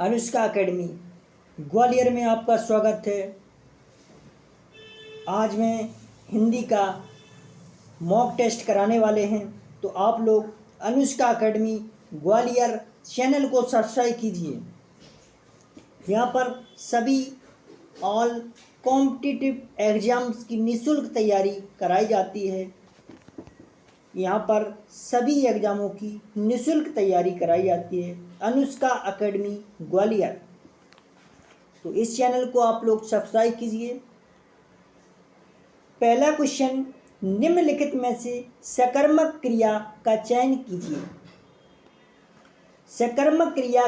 Anushka academy Gwalior में आपका स्वागत है। आज मैं हिंदी का मॉक टेस्ट कराने वाले हैं, तो आप लोग अनुष्का एकेडमी ग्वालियर चैनल को सब्सक्राइब कीजिए। यहाँ पर सभी ऑल कॉम्पिटिटिव एग्ज़ाम्स की निःशुल्क तैयारी कराई जाती है। यहाँ पर सभी एग्ज़ामों की निःशुल्क तैयारी कराई जाती है, अनुष्का एकेडमी ग्वालियर। तो इस चैनल को आप लोग सब्सक्राइब कीजिए। पहला क्वेश्चन, निम्नलिखित में से सकर्मक क्रिया का चयन कीजिए। सकर्मक क्रिया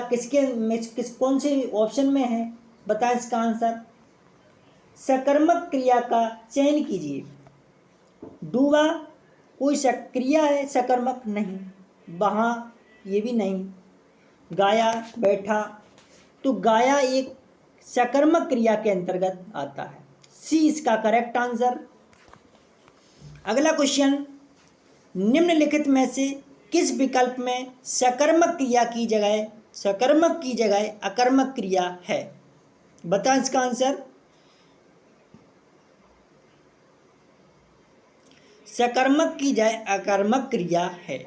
कौन से ऑप्शन में है, बताएं इसका आंसर। सकर्मक क्रिया का चयन कीजिए। डूबा कोई क्रिया है, सकर्मक नहीं। बहा ये भी नहीं। गाया बैठा, तो गाया एक सकर्मक क्रिया के अंतर्गत आता है। सी इसका करेक्ट आंसर। अगला क्वेश्चन, निम्नलिखित में से किस विकल्प में सकर्मक की जगह अकर्मक क्रिया है, बताएं इसका आंसर। सकर्मक की जगह अकर्मक क्रिया है।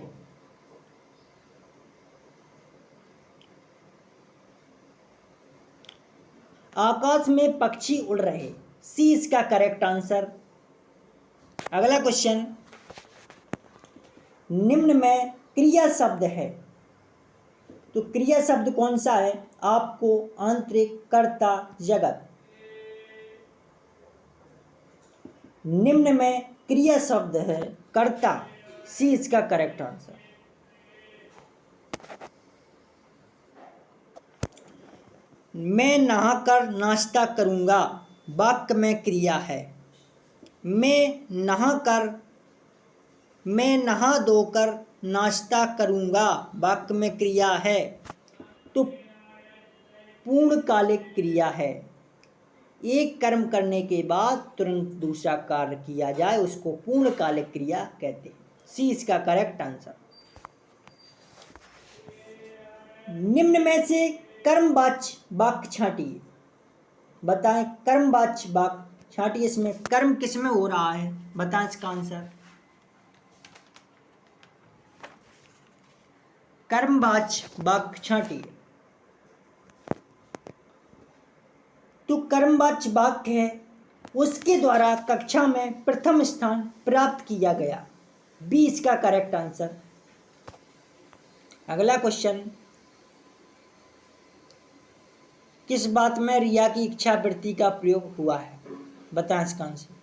आकाश में पक्षी उड़ रहे, सी इसका करेक्ट आंसर। अगला क्वेश्चन, निम्न में क्रिया शब्द है, तो क्रिया शब्द कौन सा है। आपको, आंतरिक, कर्ता, जगत। निम्न में क्रिया शब्द है कर्ता, सी इसका करेक्ट आंसर। मैं नहाकर नाश्ता करूंगा, वाक्य में क्रिया है। मैं नहा धोकर नाश्ता करूंगा, वाक्य में क्रिया है, तो पूर्णकालिक क्रिया है। एक कर्म करने के बाद तुरंत दूसरा कार्य किया जाए उसको पूर्णकालिक क्रिया कहते हैं, सी इसका करेक्ट आंसर। निम्न में से कर्मवाच्य वाक्य छांटिए, बताएं। कर्मवाच्य वाक्य छांटिए, इसमें कर्म किसमें हो रहा है, बताएं इसका आंसर। कर्मवाच्य वाक्य छांटिए, तो कर्मवाच्य वाक्य है उसके द्वारा कक्षा में प्रथम स्थान प्राप्त किया गया, बी इसका करेक्ट आंसर। अगला क्वेश्चन, किस बात में रिया की इच्छा वृत्ति का प्रयोग हुआ है, बताएं इसका आंसर।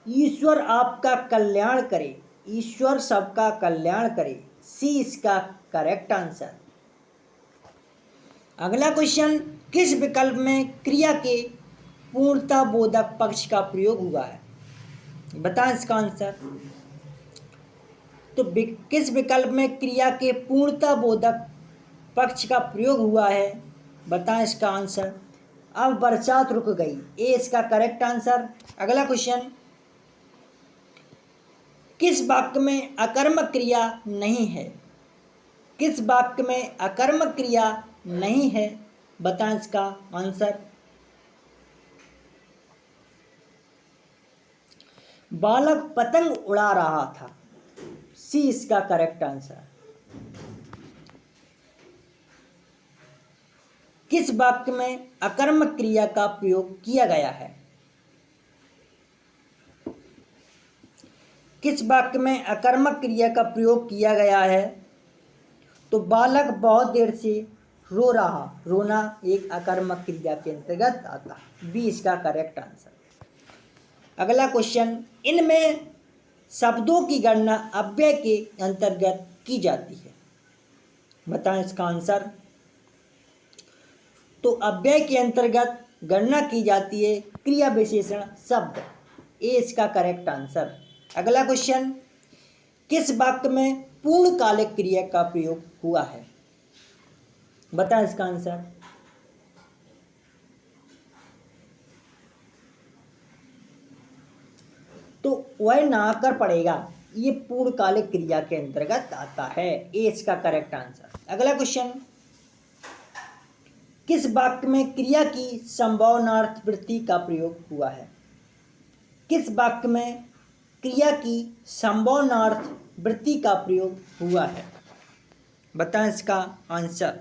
ईश्वर आपका कल्याण करे, ईश्वर सबका कल्याण करे, सी इसका करेक्ट आंसर। अगला क्वेश्चन, किस विकल्प में क्रिया के पूर्णता बोधक पक्ष का प्रयोग हुआ है, बताएं इसका आंसर। तो किस विकल्प में क्रिया के पूर्णता बोधक पक्ष का प्रयोग हुआ है, बताएं इसका आंसर। अब बरसात रुक गई, ए इसका करेक्ट आंसर। अगला क्वेश्चन, किस वाक्य में अकर्मक क्रिया नहीं है, किस वाक्य में अकर्मक क्रिया नहीं है, बताएं इसका आंसर। बालक पतंग उड़ा रहा था, सी इसका करेक्ट आंसर। किस वाक्य में अकर्मक क्रिया का प्रयोग किया गया है, किस वाक्य में अकर्मक क्रिया का प्रयोग किया गया है, तो बालक बहुत देर से रो रहा, रोना एक अकर्मक क्रिया के अंतर्गत आता है, बी इसका करेक्ट आंसर। अगला क्वेश्चन, इनमें शब्दों की गणना अव्यय के अंतर्गत की जाती है, बताएं इसका आंसर। तो अव्यय के अंतर्गत गणना की जाती है क्रिया विशेषण शब्द, ए इसका करेक्ट आंसर। अगला क्वेश्चन, किस वाक्य में पूर्णकालिक क्रिया का प्रयोग हुआ है, बताएं इसका आंसर। तो वह नहाकर पड़ेगा, ये पूर्णकालिक क्रिया के अंतर्गत आता है, ए इसका करेक्ट आंसर। अगला क्वेश्चन, किस वाक्य में क्रिया की संभावनार्थ वृत्ति का प्रयोग हुआ है? किस वाक्य में क्रिया की संभावनार्थ वृत्ति का प्रयोग हुआ है? बताएं इसका आंसर।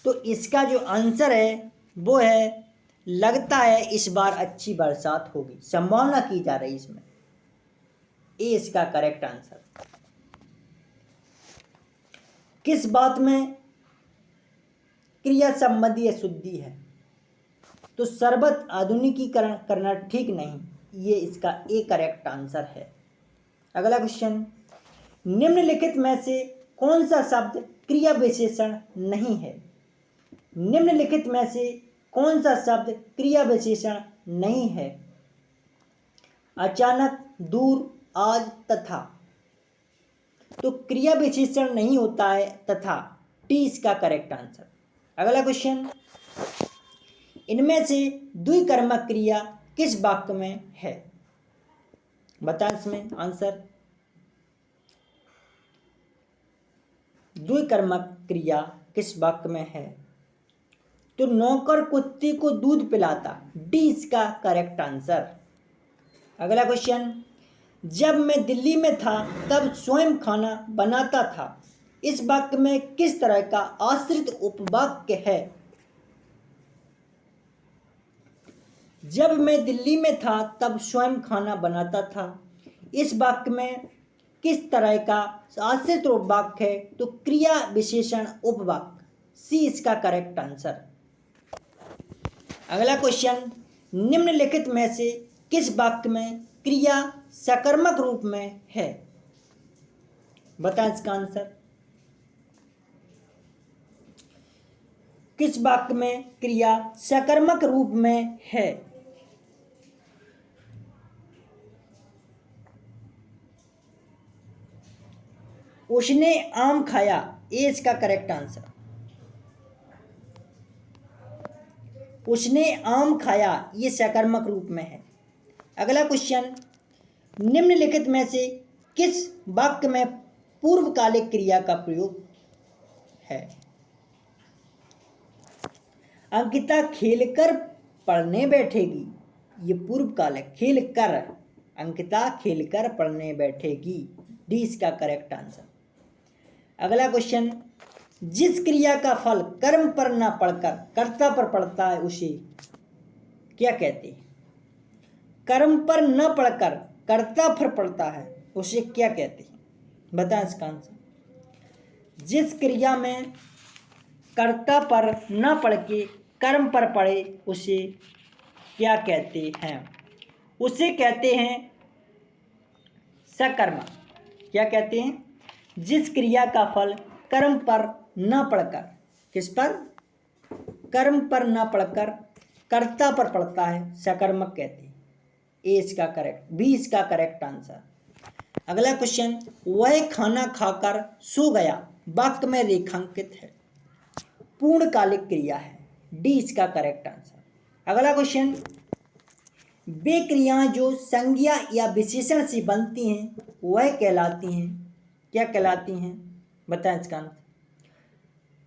तो इसका जो आंसर है वो है, लगता है इस बार अच्छी बरसात होगी। संभावना की जा रही इसमें, ये इसका करेक्ट आंसर। किस बात में क्रिया संबंधी अशुद्धि है? तो सर्वत आधुनिकीकरण करना ठीक नहीं, ये इसका ए करेक्ट आंसर है। अगला क्वेश्चन, निम्नलिखित में से कौन सा शब्द क्रिया विशेषण नहीं है? निम्नलिखित में से कौन सा शब्द क्रिया विशेषण नहीं है? अचानक, दूर, आज, तथा। तो क्रिया विशेषण नहीं होता है तथा, टी इसका करेक्ट आंसर। अगला क्वेश्चन, इनमें से द्विकर्मक क्रिया किस वाक्य में है? बताएं इसमें आंसर। द्विकर्मक क्रिया किस वाक्य में है? तो नौकर कुत्ते को दूध पिलाता, डी इसका करेक्ट आंसर। अगला क्वेश्चन, जब मैं दिल्ली में था तब स्वयं खाना बनाता था, इस वाक्य में किस तरह का आश्रित उपवाक्य है? जब मैं दिल्ली में था तब स्वयं खाना बनाता था, इस वाक्य में किस तरह का आश्रित उपवाक्य है? तो क्रिया विशेषण उपवाक्य, सी इसका करेक्ट आंसर। अगला क्वेश्चन, निम्नलिखित में से किस वाक्य में क्रिया सकर्मक रूप में है? बताएं इसका आंसर। किस वाक्य में क्रिया सकर्मक रूप में है? उसने आम खाया, ए इसका करेक्ट आंसर। उसने आम खाया, ये सकर्मक रूप में है। अगला क्वेश्चन, निम्नलिखित में से किस वाक्य में पूर्वकालिक क्रिया का प्रयोग है? अंकिता खेलकर पढ़ने बैठेगी, ये पूर्वकाल है। खेलकर, अंकिता खेलकर पढ़ने बैठेगी, डी इसका करेक्ट आंसर। अगला क्वेश्चन, जिस क्रिया का फल कर्म पर न पड़कर कर्ता पर पड़ता है उसे क्या कहते हैं? कर्म पर न पड़कर कर्ता पर पड़ता है उसे क्या कहते हैं? बताएं इसका आंसर। जिस क्रिया में कर्ता पर न पड़ के कर्म पर पड़े उसे क्या कहते हैं? उसे कहते हैं सकर्मक। क्या कहते हैं? जिस क्रिया का फल कर्म पर न पड़कर, किस पर? कर्म पर न पड़कर कर्ता पर पड़ता है, सकर्मक कहते हैं। ए इसका करेक्ट, बी इसका करेक्ट आंसर। अगला क्वेश्चन, वह खाना खाकर सो गया, वाक्य में रेखांकित है, पूर्णकालिक क्रिया है, डी इसका करेक्ट आंसर। अगला क्वेश्चन, वे क्रियाएं जो संज्ञा या विशेषण से बनती हैं वह कहलाती हैं, क्या कहलाती हैं? बताएं इसका आंसर।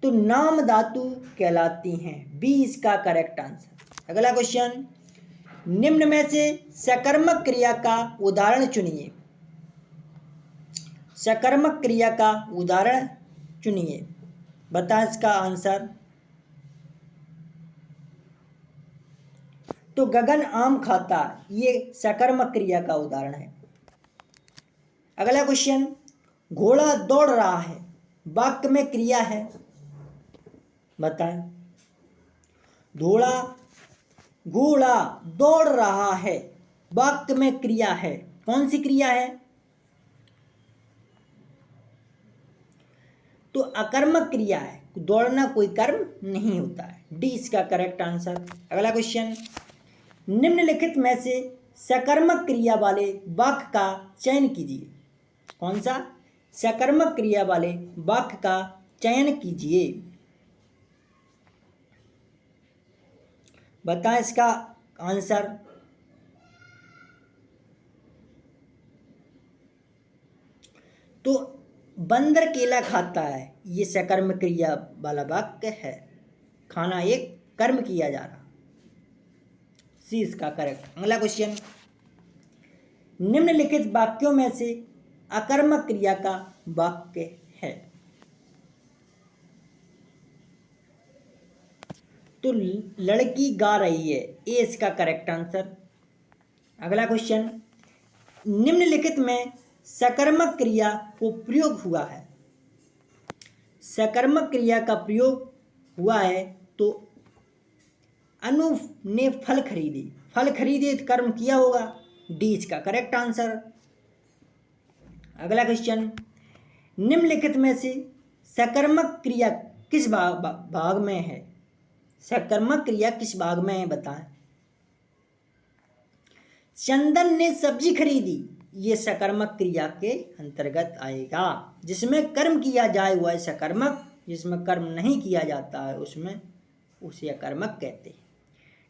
तो नाम धातु कहलाती हैं, बी इसका करेक्ट आंसर। अगला क्वेश्चन, निम्न में से सकर्मक क्रिया का उदाहरण चुनिए। सकर्मक क्रिया का उदाहरण चुनिए, बताएं इसका आंसर। तो गगन आम खाता, ये सकर्मक क्रिया का उदाहरण है। अगला क्वेश्चन, घोड़ा दौड़ रहा है, वाक्य में क्रिया है, बताएं। घोड़ा दौड़ रहा है, वाक्य में क्रिया है, कौन सी क्रिया है? तो अकर्मक क्रिया है, दौड़ना कोई कर्म नहीं होता है, डी इसका करेक्ट आंसर। अगला क्वेश्चन, निम्नलिखित में से सकर्मक क्रिया वाले वाक्य का चयन कीजिए। कौन सा? सकर्मक क्रिया वाले वाक्य का चयन कीजिए, बताएं इसका आंसर। तो बंदर केला खाता है, ये सकर्म क्रिया वाला वाक्य है। खाना एक कर्म किया जा रहा, सी इसका करेक्ट। अगला क्वेश्चन, निम्नलिखित वाक्यों में से अकर्मक क्रिया का वाक्य है। तो लड़की गा रही है, ये इसका करेक्ट आंसर। अगला क्वेश्चन, निम्नलिखित में सकर्मक क्रिया को प्रयोग हुआ है। सकर्मक क्रिया का प्रयोग हुआ है तो अनु ने फल खरीदी, फल खरीदे तो कर्म किया होगा, डी इसका करेक्ट आंसर। अगला क्वेश्चन, निम्नलिखित में से सकर्मक क्रिया किस भाग में है। सकर्मक क्रिया किस भाग में है बताएं। चंदन ने सब्जी खरीदी, ये सकर्मक क्रिया के अंतर्गत आएगा। जिसमें कर्म किया जाए वह है सकर्मक, जिसमें कर्म नहीं किया जाता है उसमें उसे अकर्मक कहते हैं।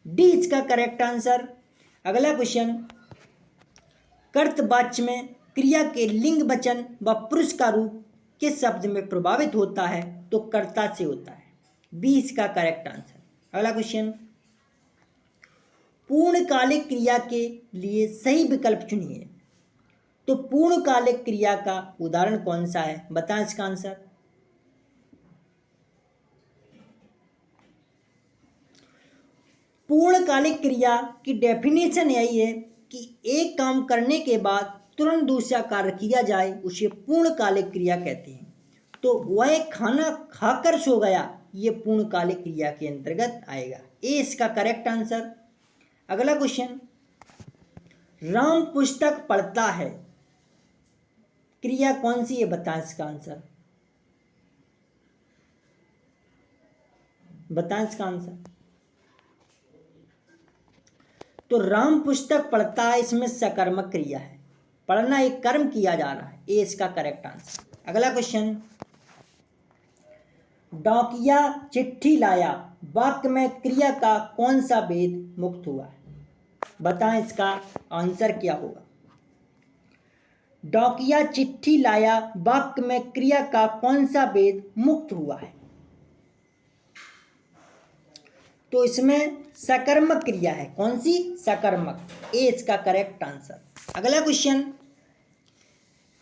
डी इसका करेक्ट आंसर। अगला क्वेश्चन, कर्तवाच्य में क्रिया के लिंग वचन व पुरुष का रूप किस शब्द में प्रभावित होता है, तो कर्ता से होता है, बी इसका करेक्ट आंसर। अगला क्वेश्चन, पूर्णकालिक क्रिया के लिए सही विकल्प चुनिए। तो पूर्णकालिक क्रिया का उदाहरण कौन सा है, बताएं इसका आंसर। पूर्णकालिक क्रिया की डेफिनेशन यही है कि एक काम करने के बाद तुरंत दूसरा कार्य किया जाए, उसे पूर्णकालिक क्रिया कहते हैं। तो वह खाना खाकर सो गया, ये पूर्णकालिक क्रिया के अंतर्गत आएगा, ए इसका करेक्ट आंसर। अगला क्वेश्चन, राम पुस्तक पढ़ता है, क्रिया कौन सी है, बताएं इसका आंसर। बताएं इसका आंसर। तो राम पुस्तक पढ़ता है, इसमें सकर्मक क्रिया है, पढ़ना एक कर्म किया जा रहा है, ए इसका करेक्ट आंसर। अगला क्वेश्चन, डाकिया चिट्ठी लाया, वाक्य में क्रिया का कौन सा भेद मुक्त हुआ है, बताएं इसका आंसर क्या होगा। डाकिया चिट्ठी लाया, वाक्य में क्रिया का कौन सा भेद मुक्त हुआ है, तो इसमें सकर्मक क्रिया है, कौन सी, सकर्मक, ए इसका करेक्ट आंसर। अगला क्वेश्चन,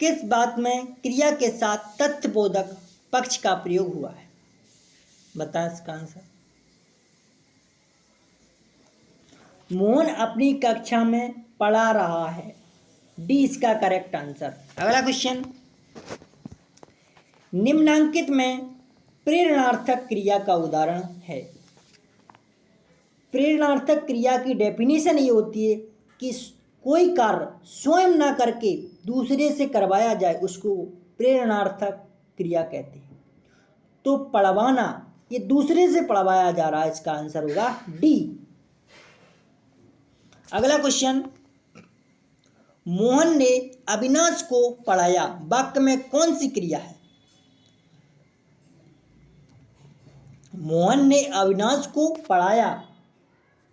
किस बात में क्रिया के साथ तथ्यबोधक पक्ष का प्रयोग हुआ है, बताएं इसका आंसर। मोहन अपनी कक्षा में पढ़ा रहा है, डी इसका करेक्ट आंसर। अगला क्वेश्चन, निम्नांकित में प्रेरणार्थक क्रिया का उदाहरण है। प्रेरणार्थक क्रिया की डेफिनेशन ये होती है कि कोई कार्य स्वयं ना करके दूसरे से करवाया जाए, उसको प्रेरणार्थक क्रिया कहते हैं। तो पढ़वाना, ये दूसरे से पढ़वाया जा रहा है, इसका आंसर होगा डी। अगला क्वेश्चन, मोहन ने अविनाश को पढ़ाया, वाक्य में कौन सी क्रिया है। मोहन ने अविनाश को पढ़ाया,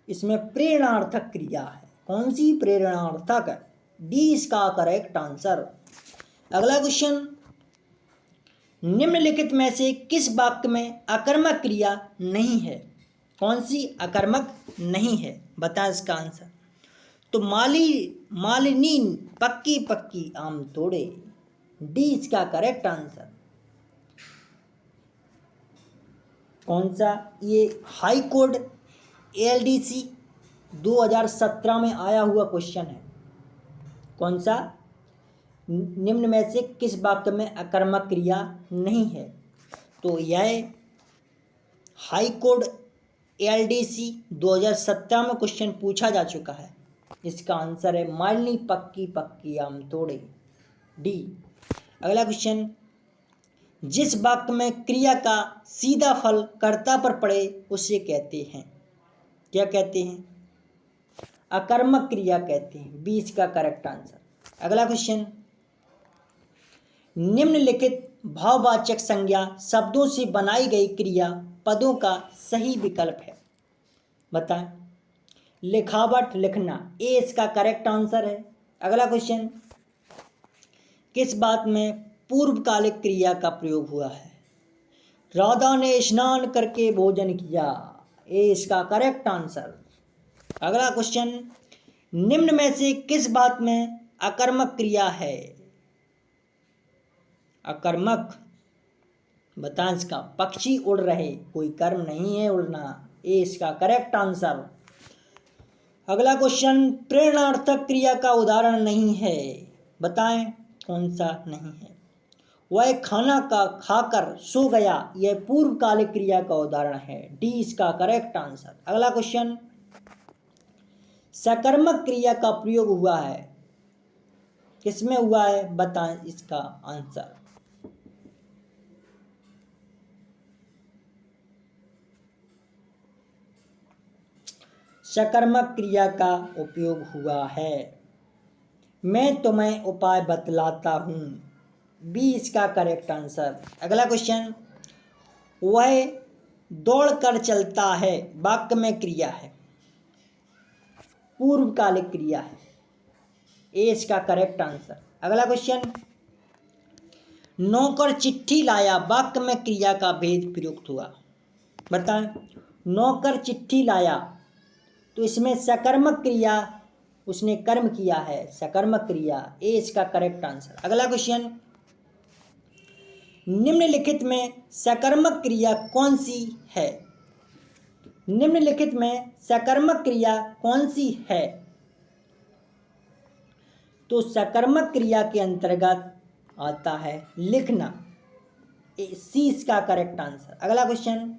इसमें प्रेरणार्थक क्रिया है, कौन सी, प्रेरणार्थक, डी इसका करेक्ट आंसर। अगला क्वेश्चन, निम्नलिखित में से किस वाक्य में अकर्मक क्रिया नहीं है, कौन सी अकर्मक नहीं है, बता इसका आंसर। तो मालिनी पक्की पक्की आम तोड़े, डी इसका करेक्ट आंसर। कौन सा, ये हाई कोर्ट ALDC 2017 में आया हुआ क्वेश्चन है। कौन सा, निम्न में से किस वाक्य में अकर्मक क्रिया नहीं है, तो यह हाई कोर्ट ALDC 2017 में क्वेश्चन पूछा जा चुका है, इसका आंसर है मालिनी पक्की पक्की आम तोड़े, डी। अगला क्वेश्चन, जिस वाक्य में क्रिया का सीधा फल कर्ता पर पड़े उसे कहते हैं, क्या कहते हैं, अकर्मक क्रिया कहते हैं, बी इसका करेक्ट आंसर। अगला क्वेश्चन, निम्नलिखित भाववाचक संज्ञा शब्दों से बनाई गई क्रिया पदों का सही विकल्प है, बताएं। लिखावट, लिखना, ए इसका करेक्ट आंसर है। अगला क्वेश्चन, किस बात में पूर्वकालिक क्रिया का प्रयोग हुआ है। राधा ने स्नान करके भोजन किया, ए इसका करेक्ट आंसर। अगला क्वेश्चन, निम्न में से किस बात में अकर्मक क्रिया है? अकर्मक, बताएं इसका। पक्षी उड़ रहे, कोई कर्म नहीं है उड़ना, ए इसका करेक्ट आंसर। अगला क्वेश्चन, प्रेरणार्थक क्रिया का उदाहरण नहीं है, बताएं कौन सा नहीं है? वह खाना का खाकर सो गया, यह पूर्वकालिक क्रिया का उदाहरण है, डी इसका करेक्ट आंसर। अगला क्वेश्चन, सकर्मक क्रिया का प्रयोग हुआ है, किसमें हुआ है, बताएं इसका आंसर। सकर्मक क्रिया का उपयोग हुआ है। मैं तुम्हें उपाय बतलाता हूं, बी इसका करेक्ट आंसर। अगला क्वेश्चन, वह दौड़ कर चलता है, वाक्य में क्रिया है, पूर्वकालिक क्रिया है, ए इसका करेक्ट आंसर। अगला क्वेश्चन, नौकर चिट्ठी लाया, वाक्य में क्रिया का भेद प्रयुक्त हुआ, बताएं। नौकर चिट्ठी लाया, तो इसमें सकर्मक क्रिया, उसने कर्म किया है, सकर्मक क्रिया, ए इसका करेक्ट आंसर। अगला क्वेश्चन, निम्नलिखित में सकर्मक क्रिया कौन सी है? निम्नलिखित में सकर्मक क्रिया कौन सी है? तो सकर्मक क्रिया के अंतर्गत आता है लिखना, सी इसका करेक्ट आंसर। अगला क्वेश्चन,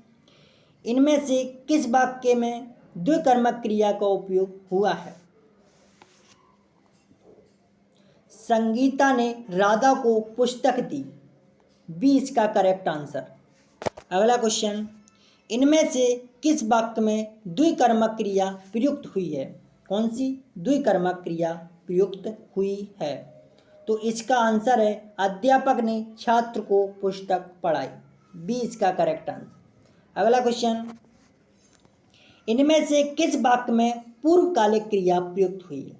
इनमें से किस वाक्य में द्विकर्मक क्रिया का उपयोग हुआ है? संगीता ने राधा को पुस्तक दी, बी इसका करेक्ट आंसर। अगला क्वेश्चन, इनमें से किस वाक्य में द्विकर्मक क्रिया प्रयुक्त हुई है? कौन सी द्विकर्मक क्रिया प्रयुक्त हुई है? तो इसका आंसर है अध्यापक ने छात्र को पुस्तक पढ़ाई, बी इसका करेक्ट आंसर। अगला क्वेश्चन, इनमें से किस वाक्य में पूर्वकालिक क्रिया प्रयुक्त हुई है?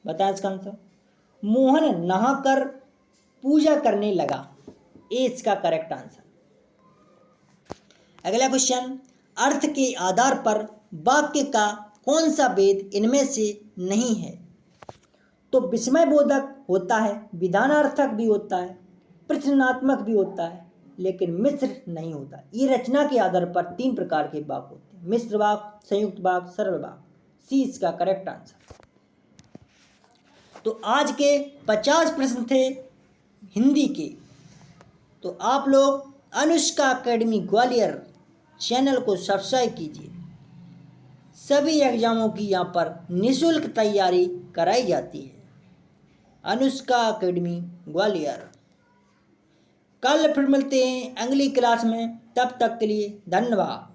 बताएं इसका आंसर। मोहन नहाकर पूजा करने लगा, ए इसका करेक्ट आंसर। अगला क्वेश्चन, अर्थ के आधार पर वाक्य का कौन सा भेद इनमें से नहीं है? तो विस्मय बोधक होता है, विधानार्थक भी होता है, प्रश्नात्मक भी होता है, लेकिन मिश्र नहीं होता। ये रचना के आधार पर 3 प्रकार के वाक्य होते हैं, मिश्र वाक्य, संयुक्त वाक्य, सरल वाक्य, सी इसका करेक्ट आंसर। तो आज के 50 प्रश्न थे हिंदी के। तो आप लोग अनुष्का एकेडमी ग्वालियर चैनल को सब्सक्राइब कीजिए। सभी एग्जामों की यहाँ पर निःशुल्क तैयारी कराई जाती है। अनुष्का एकेडमी ग्वालियर। कल फिर मिलते हैं अगली क्लास में, तब तक के लिए धन्यवाद।